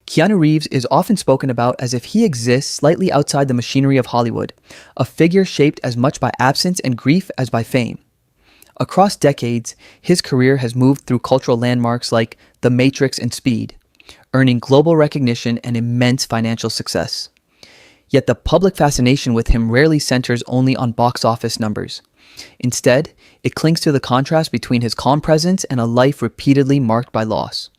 Keanu Reeves is often spoken about as if he exists slightly outside the machinery of Hollywood, a figure shaped as much by absence and grief as by fame. Across decades, his career has moved through cultural landmarks like The Matrix and Speed, earning global recognition and immense financial success. Yet the public fascination with him rarely centers only on box office numbers. Instead, it clings to the contrast between his calm presence and a life repeatedly marked by loss.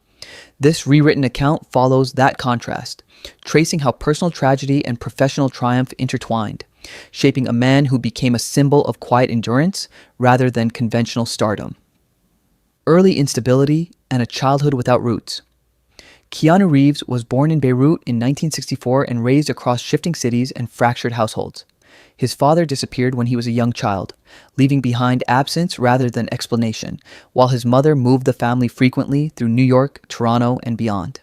This rewritten account follows that contrast, tracing how personal tragedy and professional triumph intertwined, shaping a man who became a symbol of quiet endurance rather than conventional stardom. Early instability and a childhood without roots. Keanu Reeves was born in Beirut in 1964 and raised across shifting cities and fractured households. His father disappeared when he was a young child, leaving behind absence rather than explanation, while his mother moved the family frequently through New York, Toronto, and beyond.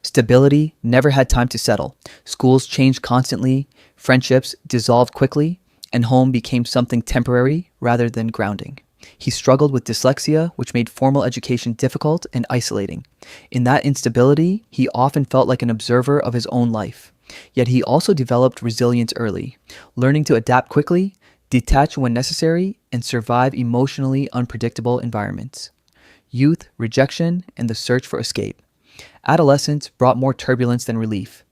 Stability never had time to settle. Schools changed constantly, friendships dissolved quickly, and home became something temporary rather than grounding. He struggled with dyslexia, which made formal education difficult and isolating. In that instability, he often felt like an observer of his own life. Yet he also developed resilience early, learning to adapt quickly, detach when necessary, and survive emotionally unpredictable environments. Youth, rejection, and the search for escape. Adolescence brought more turbulence than relief.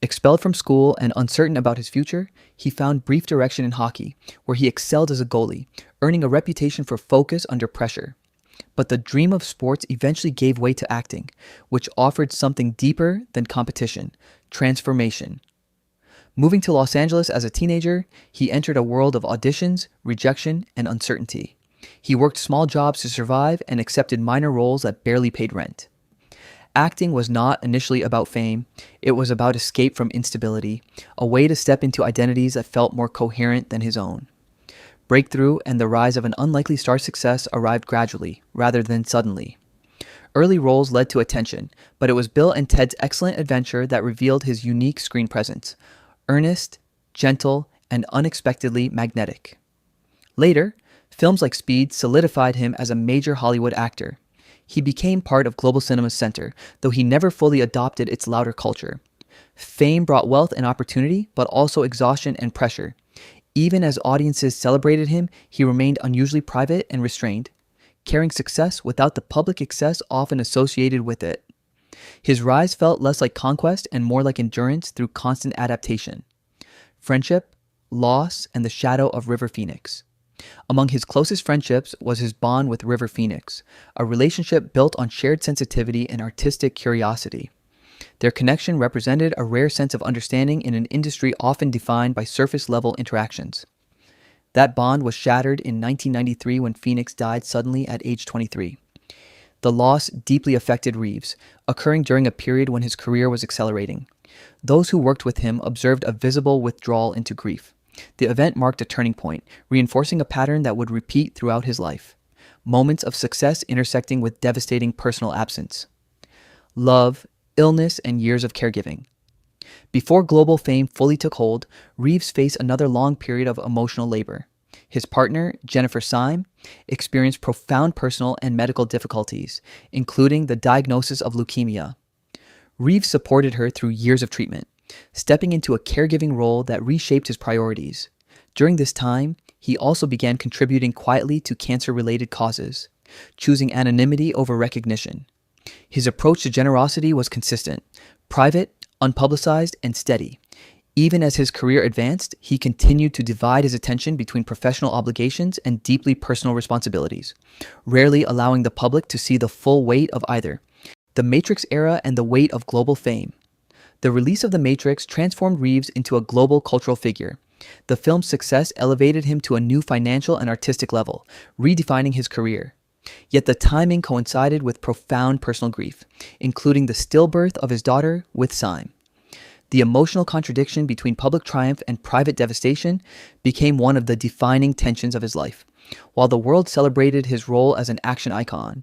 Expelled from school and uncertain about his future, he found brief direction in hockey, where he excelled as a goalie, earning a reputation for focus under pressure. But the dream of sports eventually gave way to acting, which offered something deeper than competition: transformation. Moving to Los Angeles as a teenager, he entered a world of auditions, rejection, and uncertainty. He worked small jobs to survive and accepted minor roles that barely paid rent. Acting was not initially about fame, it was about escape from instability, a way to step into identities that felt more coherent than his own. Breakthrough and the rise of an unlikely star success arrived gradually, rather than suddenly. Early roles led to attention, but it was Bill and Ted's Excellent Adventure that revealed his unique screen presence: earnest, gentle, and unexpectedly magnetic. Later, films like Speed solidified him as a major Hollywood actor. He became part of global cinema's center, though he never fully adopted its louder culture. Fame brought wealth and opportunity, but also exhaustion and pressure. Even as audiences celebrated him, he remained unusually private and restrained, carrying success without the public excess often associated with it. His rise felt less like conquest and more like endurance through constant adaptation. Friendship, loss, and the shadow of River Phoenix. Among his closest friendships was his bond with River Phoenix, a relationship built on shared sensitivity and artistic curiosity. Their connection represented a rare sense of understanding in an industry often defined by surface-level interactions. That bond was shattered in 1993 when Phoenix died suddenly at age 23. The loss deeply affected Reeves, occurring during a period when his career was accelerating. Those who worked with him observed a visible withdrawal into grief. The event marked a turning point, reinforcing a pattern that would repeat throughout his life. Moments of success intersecting with devastating personal absence. Love, illness, and years of caregiving. Before global fame fully took hold, Reeves faced another long period of emotional labor. His partner, Jennifer Syme, experienced profound personal and medical difficulties, including the diagnosis of leukemia. Reeves supported her through years of treatment, stepping into a caregiving role that reshaped his priorities. During this time, he also began contributing quietly to cancer-related causes, choosing anonymity over recognition. His approach to generosity was consistent, private, unpublicized, and steady. Even as his career advanced, he continued to divide his attention between professional obligations and deeply personal responsibilities, rarely allowing the public to see the full weight of either. The Matrix era and the weight of global fame. The release of The Matrix transformed Reeves into a global cultural figure. The film's success elevated him to a new financial and artistic level, redefining his career. Yet the timing coincided with profound personal grief, including the stillbirth of his daughter with Syme. The emotional contradiction between public triumph and private devastation became one of the defining tensions of his life. While the world celebrated his role as an action icon,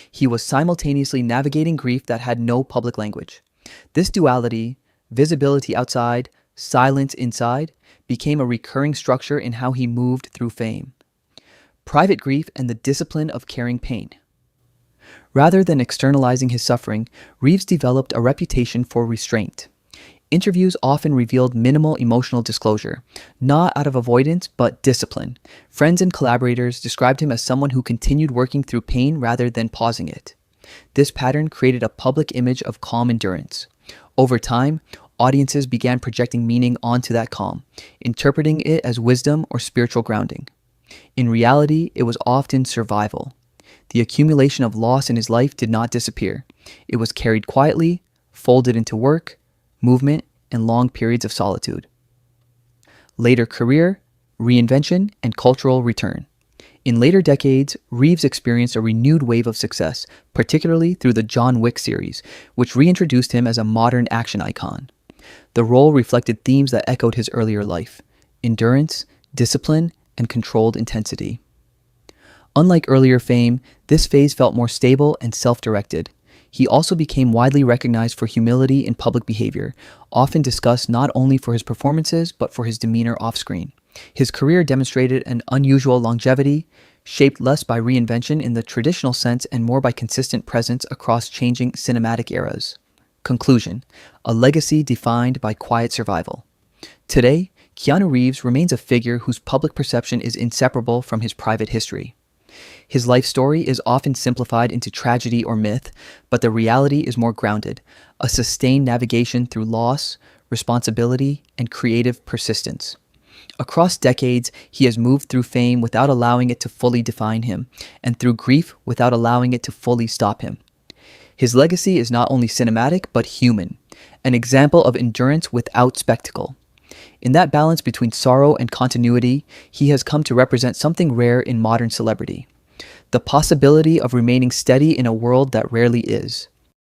he was simultaneously navigating grief that had no public language. This duality, visibility outside, silence inside, became a recurring structure in how he moved through fame. Private grief and the discipline of carrying pain. Rather than externalizing his suffering, Reeves developed a reputation for restraint. Interviews often revealed minimal emotional disclosure, not out of avoidance, but discipline. Friends and collaborators described him as someone who continued working through pain rather than pausing it. This pattern created a public image of calm endurance. Over time, audiences began projecting meaning onto that calm, interpreting it as wisdom or spiritual grounding. In reality, it was often survival. The accumulation of loss in his life did not disappear. It was carried quietly, folded into work, movement, and long periods of solitude. Later career, reinvention, and cultural return. In later decades, Reeves experienced a renewed wave of success, particularly through the John Wick series, which reintroduced him as a modern action icon. The role reflected themes that echoed his earlier life: endurance, discipline, and controlled intensity. Unlike earlier fame, this phase felt more stable and self-directed. He also became widely recognized for humility in public behavior, often discussed not only for his performances, but for his demeanor off-screen. His career demonstrated an unusual longevity, shaped less by reinvention in the traditional sense and more by consistent presence across changing cinematic eras. Conclusion: a legacy defined by quiet survival. Today, Keanu Reeves remains a figure whose public perception is inseparable from his private history. His life story is often simplified into tragedy or myth, but the reality is more grounded, a sustained navigation through loss, responsibility, and creative persistence. Across decades, he has moved through fame without allowing it to fully define him, and through grief without allowing it to fully stop him. His legacy is not only cinematic, but human, an example of endurance without spectacle. In that balance between sorrow and continuity, he has come to represent something rare in modern celebrity: the possibility of remaining steady in a world that rarely is.